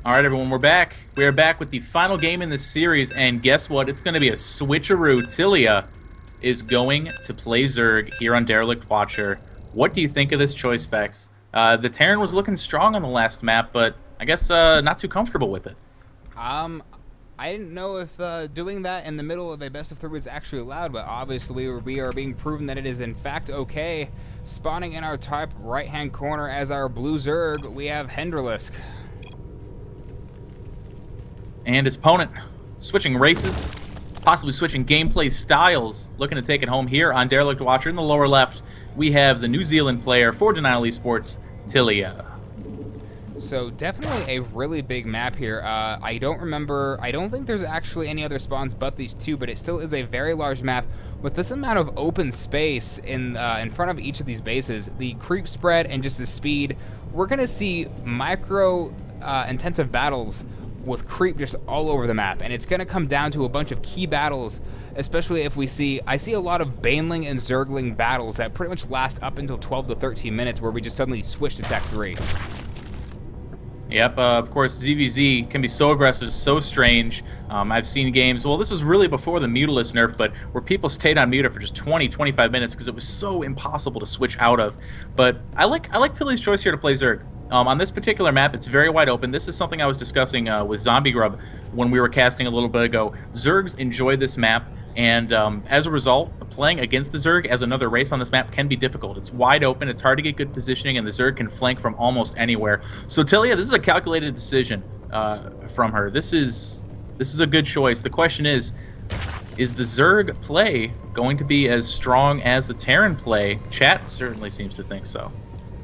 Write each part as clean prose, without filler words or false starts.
All right, everyone, we're back. We are back with the final game in this series, and guess what? It's going to be a switcheroo. Tilea is going to play Zerg here on Derelict Watcher. What do you think of this choice, Vex? The Terran was looking strong on the last map, but I guess not too comfortable with it. Um, I didn't know if doing that in the middle of a best of three was actually allowed, but obviously we are being proven that it is in fact okay. Spawning in our top right-hand corner as our blue Zerg, we have Hendralisk. And his opponent switching races, possibly switching gameplay styles, looking to take it home here on Derelict Watcher. In the lower left, we have the New Zealand player for Denial Esports, Tilea. So definitely a really big map here. I don't think there's actually any other spawns but these two, but it still is a very large map with this amount of open space in front of each of these bases. The creep spread and just the speed, we're gonna see micro intensive battles with creep just all over the map, and it's going to come down to a bunch of key battles, especially if I see a lot of Baneling and Zergling battles that pretty much last up until 12 to 13 minutes where we just suddenly switch to Tech 3. Yep, of course, ZVZ can be so aggressive, so strange. I've seen games, well, this was really before the Mutalisk nerf, but where people stayed on Muta for just 20, 25 minutes because it was so impossible to switch out of. But I like Tilea's choice here to play Zerg. On this particular map, it's very wide open. This is something I was discussing with Zombie Grub when we were casting a little bit ago. Zergs enjoy this map, and as a result, playing against the Zerg as another race on this map can be difficult. It's wide open, it's hard to get good positioning, and the Zerg can flank from almost anywhere. So Tilea, this is a calculated decision from her. This is a good choice. The question is the Zerg play going to be as strong as the Terran play? Chat certainly seems to think so.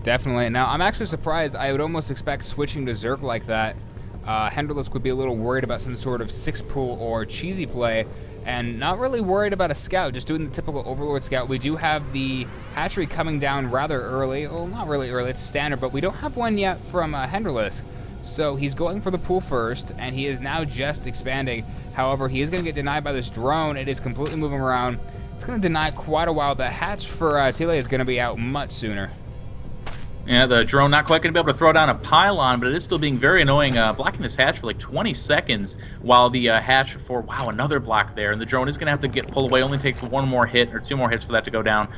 Definitely. Now, I'm actually surprised. I would almost expect switching to Zerg like that. Hendralisk would be a little worried about some sort of 6-pool or cheesy play, and not really worried about a scout, just doing the typical Overlord scout. We do have the hatchery coming down rather early. Well, not really early, it's standard, but we don't have one yet from Hendralisk. So he's going for the pool first, and he is now just expanding. However, he is going to get denied by this drone. It is completely moving around. It's going to deny quite a while. The hatch for Tilea is going to be out much sooner. Yeah, the drone not quite going to be able to throw down a pylon, but it is still being very annoying, blocking this hatch for like 20 seconds, while the hatch for, wow, another block there, and the drone is going to have to get pulled away. Only takes one more hit, or two more hits for that to go down,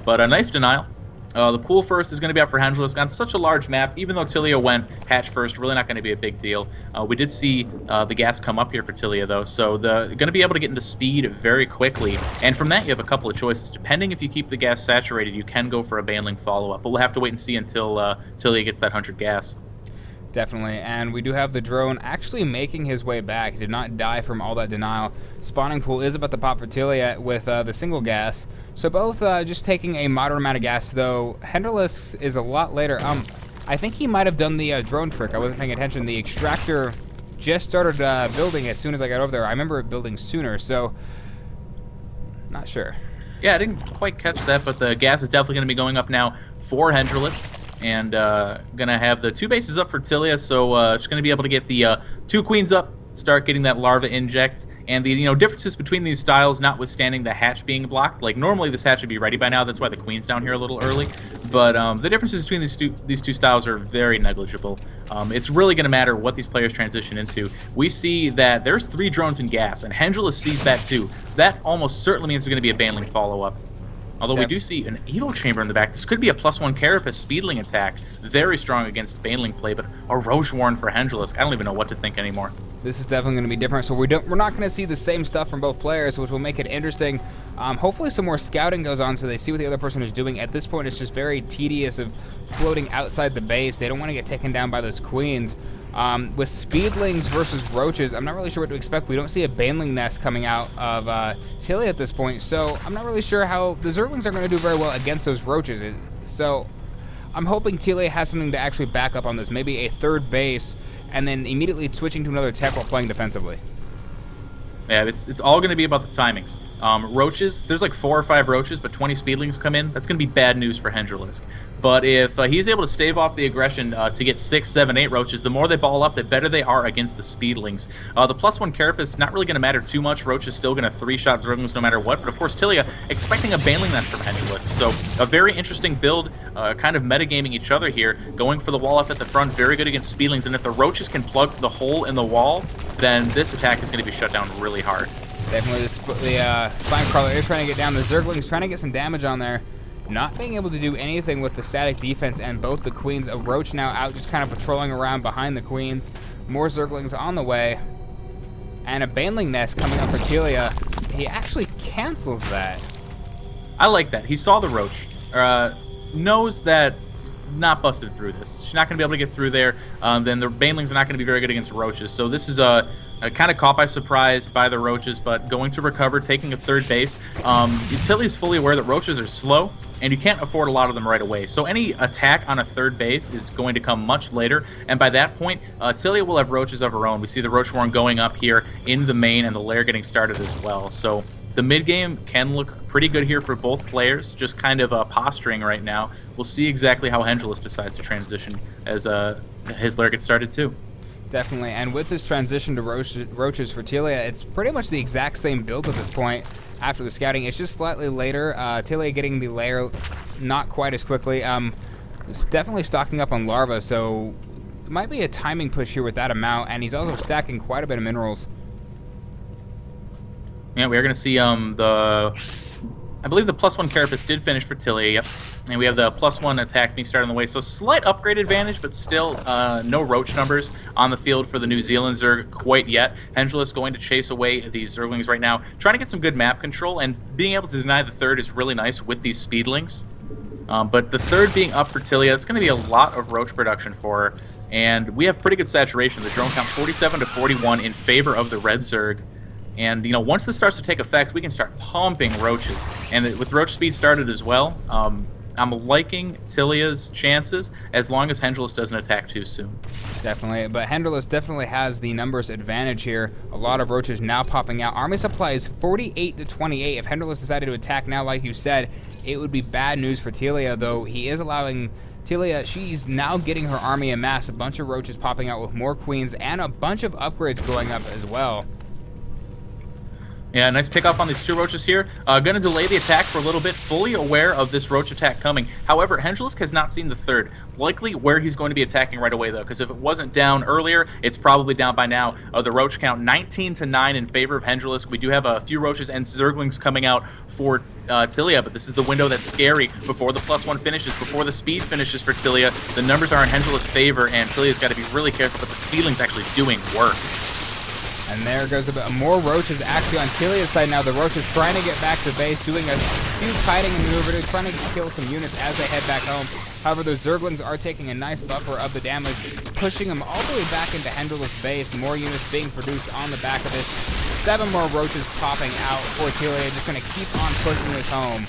but a nice denial. The pool first is going to be out for Hendralisk on such a large map. Even though Tilea went hatch first, really not going to be a big deal. We did see the gas come up here for Tilea, though, so they're going to be able to get into speed very quickly. And from that, you have a couple of choices. Depending if you keep the gas saturated, you can go for a Baneling follow-up. But we'll have to wait and see until Tilea gets that 100 gas. Definitely, and we do have the drone actually making his way back. He did not die from all that denial. Spawning pool is about to pop for Tilea with the single gas. So both just taking a moderate amount of gas, though. Hendralisk is a lot later. I think he might have done the drone trick. I wasn't paying attention. The extractor just started building as soon as I got over there. I remember it building sooner, so not sure. Yeah, I didn't quite catch that, but the gas is definitely going to be going up now for Hendralisk. And going to have the two bases up for Tilea, so she's going to be able to get the two queens up, start getting that larva inject. And the differences between these styles, notwithstanding the hatch being blocked, like normally this hatch should be ready by now, that's why the queen's down here a little early. But the differences between these two styles are very negligible. It's really going to matter what these players transition into. We see that there's 3 drones in gas, and Hendralisk sees that too. That almost certainly means there's going to be a Baneling follow-up. Although we do see an Evo Chamber in the back. This could be a +1 Carapace Speedling attack. Very strong against Baneling play, but a Roche Warren for Hendralisk. I don't even know what to think anymore. This is definitely going to be different, so we're not going to see the same stuff from both players, which will make it interesting. Hopefully some more scouting goes on so they see what the other person is doing. At this point, it's just very tedious of floating outside the base. They don't want to get taken down by those queens. With Speedlings versus Roaches, I'm not really sure what to expect. We don't see a Baneling nest coming out of Tilea at this point, so I'm not really sure how the Zerglings are going to do very well against those Roaches. So I'm hoping Tilea has something to actually back up on this, maybe a third base, and then immediately switching to another tech while playing defensively. Yeah, it's all going to be about the timings. Roaches, there's like 4 or 5 roaches, but 20 speedlings come in. That's going to be bad news for Hendralisk. But if he's able to stave off the aggression to get 6, 7, 8 roaches, the more they ball up, the better they are against the speedlings. The +1 carapace, not really going to matter too much. Roach is still going to 3-shot Zerglings no matter what. But of course, Tilea expecting a Baneling Nest from Hendralisk. So a very interesting build, kind of metagaming each other here, going for the wall up at the front, very good against speedlings. And if the roaches can plug the hole in the wall, then this attack is going to be shut down really hard. Definitely the Spine Crawler is trying to get down. The Zergling's trying to get some damage on there. Not being able to do anything with the static defense and both the Queens. A Roach now out just kind of patrolling around behind the Queens. More Zerglings on the way. And a Baneling Nest coming up for Tilea. He actually cancels that. I like that. He saw the Roach. Knows that not busted through this. She's not going to be able to get through there. Then the Banelings are not going to be very good against Roaches. So this is kind of caught by surprise by the Roaches, but going to recover, taking a third base. Tilly's fully aware that Roaches are slow, and you can't afford a lot of them right away. So any attack on a third base is going to come much later, and by that point, Tilea will have Roaches of her own. We see the Roach Warren going up here in the main, and the lair getting started as well. So the mid game can look pretty good here for both players, just kind of posturing right now. We'll see exactly how Hendralisk decides to transition as his lair gets started too. Definitely, and with this transition to Roaches for Tilea, it's pretty much the exact same build at this point after the scouting. It's just slightly later. Tilea getting the lair not quite as quickly. It's definitely stocking up on larva, so it might be a timing push here with that amount, and he's also stacking quite a bit of minerals. Yeah, we are going to see I believe the +1 carapace did finish for Tilea, yep. And we have the +1 attack being started on the way. So slight upgrade advantage, but still no Roach numbers on the field for the New Zealand Zerg quite yet. Hendralisk going to chase away these Zerglings right now, trying to get some good map control, and being able to deny the third is really nice with these Speedlings. But the third being up for Tilea, it's going to be a lot of Roach production for her. And we have pretty good saturation. The drone count 47 to 41 in favor of the Red Zerg. And, you know, once this starts to take effect, we can start pumping Roaches. And with Roach speed started as well, I'm liking Tilea's chances as long as Hendralisk doesn't attack too soon. Definitely, but Hendralisk definitely has the numbers advantage here. A lot of Roaches now popping out. Army supply is 48 to 28. If Hendralisk decided to attack now, like you said, it would be bad news for Tilea, though he is allowing Tilea, she's now getting her army amassed. A bunch of Roaches popping out with more Queens and a bunch of upgrades going up as well. Yeah, nice pickoff on these 2 Roaches here. Gonna delay the attack for a little bit, fully aware of this Roach attack coming. However, Hendralisk has not seen the third. Likely where he's going to be attacking right away, though, because if it wasn't down earlier, it's probably down by now. The Roach count 19 to 9 in favor of Hendralisk. We do have a few Roaches and Zerglings coming out for Tilea, but this is the window that's scary before the +1 finishes, before the speed finishes for Tilea. The numbers are in Hendralisk's favor, and Tilea's got to be really careful, but the Speedling's actually doing work. And there goes a bit more Roaches actually on Tilea's side now. The Roaches trying to get back to base, doing a few kiting maneuvers, trying to kill some units as they head back home. However, the Zerglings are taking a nice buffer of the damage, pushing them all the way back into Hendralisk's base. More units being produced on the back of this. 7 more Roaches popping out for Tilea, just going to keep on pushing this home.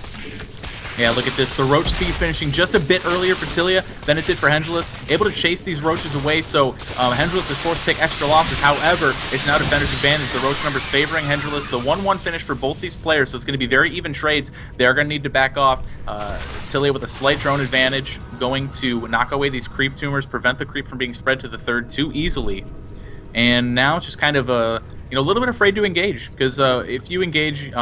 Yeah, look at this. The Roach speed finishing just a bit earlier for Tilea than it did for Hendralisk. Able to chase these Roaches away, so Hendralisk is forced to take extra losses. However, it's now Defender's advantage. The Roach numbers favoring Hendralisk. The 1-1 finish for both these players, so it's going to be very even trades. They're going to need to back off. Tilea with a slight drone advantage, going to knock away these creep tumors, prevent the creep from being spread to the third too easily. And now it's just kind of a little bit afraid to engage, because if you engage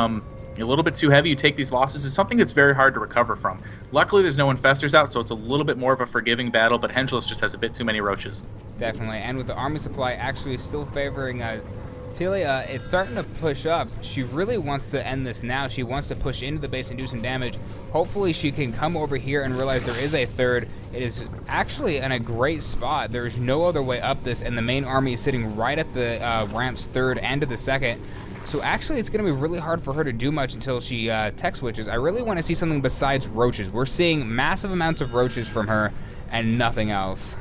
a little bit too heavy, you take these losses. It's something that's very hard to recover from. Luckily, there's no Infestors out, so it's a little bit more of a forgiving battle, but Hendralisk just has a bit too many Roaches. Definitely, and with the army supply actually still favoring Tilea, it's starting to push up. She really wants to end this now. She wants to push into the base and do some damage. Hopefully, she can come over here and realize there is a third. It is actually in a great spot. There's no other way up this, and the main army is sitting right at the ramp's third and to the second. So actually, it's going to be really hard for her to do much until she tech switches. I really want to see something besides Roaches. We're seeing massive amounts of Roaches from her and nothing else.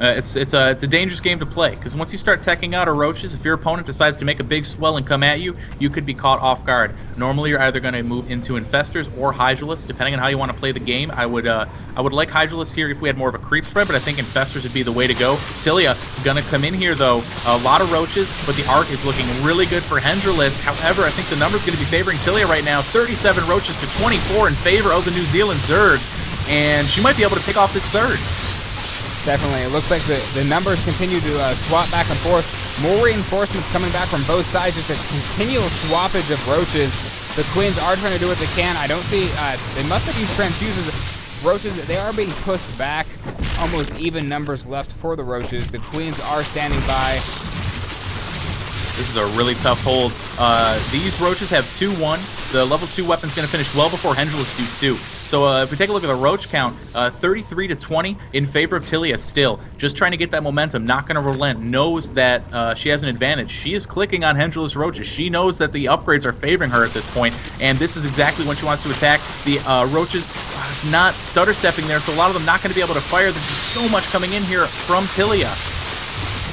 It's a dangerous game to play because once you start teching out our roaches, if your opponent decides to make a big swell and come at you, you could be caught off guard. Normally, you're either going to move into infestors or hydralisks, depending on how you want to play the game. I would like hydralisks here if we had more of a creep spread, but I think infestors would be the way to go. Tilea going to come in here though, a lot of roaches, but the arc is looking really good for Hendralisk. However, I think the number's going to be favoring Tilea right now. 37 roaches to 24 in favor of the New Zealand Zerg, and she might be able to pick off this third. Definitely. It looks like the numbers continue to swap back and forth. More reinforcements coming back from both sides. Just a continual swappage of roaches. The Queens are trying to do what they can. I don't see... they must have used transfuses. Roaches, they are being pushed back. Almost even numbers left for the roaches. The Queens are standing by. This is a really tough hold. These roaches have 2-1. The level 2 weapon's going to finish well before Hendralisk do 2. So if we take a look at the roach count, 33 to 20 in favor of Tilea still. Just trying to get that momentum, not going to relent. Knows that she has an advantage. She is clicking on Hendralisk roaches. She knows that the upgrades are favoring her at this point, and this is exactly when she wants to attack. The roaches not stutter stepping there, so a lot of them not going to be able to fire. There's just so much coming in here from Tilea.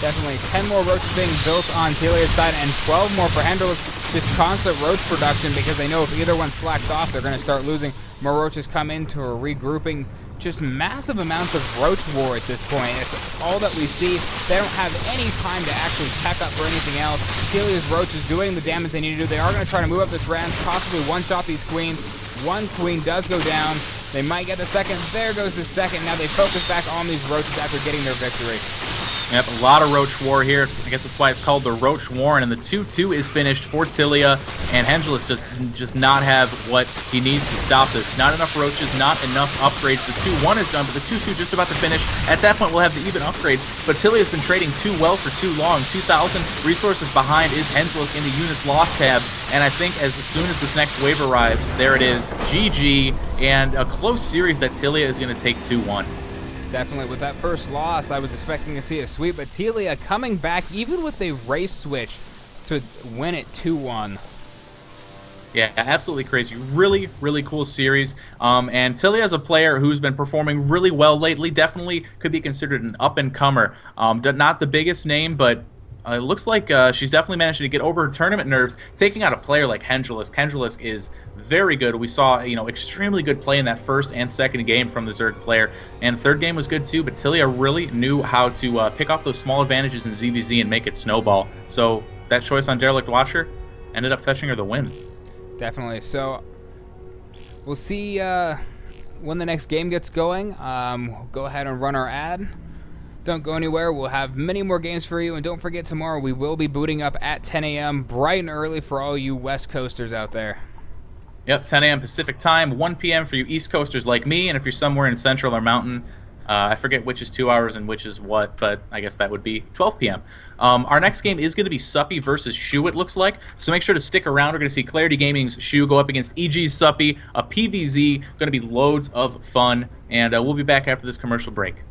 Definitely 10 more roaches being built on Telea's side and 12 more for Hendralisk. Just constant roach production because they know if either one slacks off, they're going to start losing. More roaches come into a regrouping. Just massive amounts of roach war at this point. It's all that we see. They don't have any time to actually tech up for anything else. Telea's roaches doing the damage they need to do. They are going to try to move up this range, possibly one-shot these queens. One queen does go down. They might get the second. There goes the second. Now they focus back on these roaches after getting their victory. Yep, a lot of roach war here. I guess that's why it's called the Roach War, and the 2-2 is finished for Tilea, and Hendralisk just not have what he needs to stop this. Not enough roaches, not enough upgrades. The 2-1 is done, but the 2-2 just about to finish. At that point, we'll have the even upgrades, but Tilea's been trading too well for too long. 2,000 resources behind is Hendralisk in the units lost tab, and I think as soon as this next wave arrives, there it is, GG, and a close series that Tilea is going to take 2-1. Definitely, with that first loss, I was expecting to see a sweep, but Tilea coming back, even with a race switch, to win it 2-1. Yeah, absolutely crazy. Really, really cool series. And Tilea is a player who's been performing really well lately. Definitely could be considered an up-and-comer. Not the biggest name, but it looks like she's definitely managing to get over her tournament nerves, taking out a player like Hendralisk. Hendralisk is very good. We saw, extremely good play in that first and second game from the Zerg player, and third game was good too. But Tilea really knew how to pick off those small advantages in ZVZ and make it snowball. So that choice on Derelict Watcher ended up fetching her the win. Definitely. So we'll see when the next game gets going. We'll go ahead and run our ad. Don't go anywhere. We'll have many more games for you. And don't forget, tomorrow we will be booting up at 10 a.m. bright and early for all you West Coasters out there. Yep, 10 a.m. Pacific time, 1 p.m. for you East Coasters like me. And if you're somewhere in Central or Mountain, I forget which is 2 hours and which is what, but I guess that would be 12 p.m. Our next game is going to be Suppy versus Shu, it looks like. So make sure to stick around. We're going to see Clarity Gaming's Shu go up against EG's Suppy, a PVZ. Going to be loads of fun. And we'll be back after this commercial break.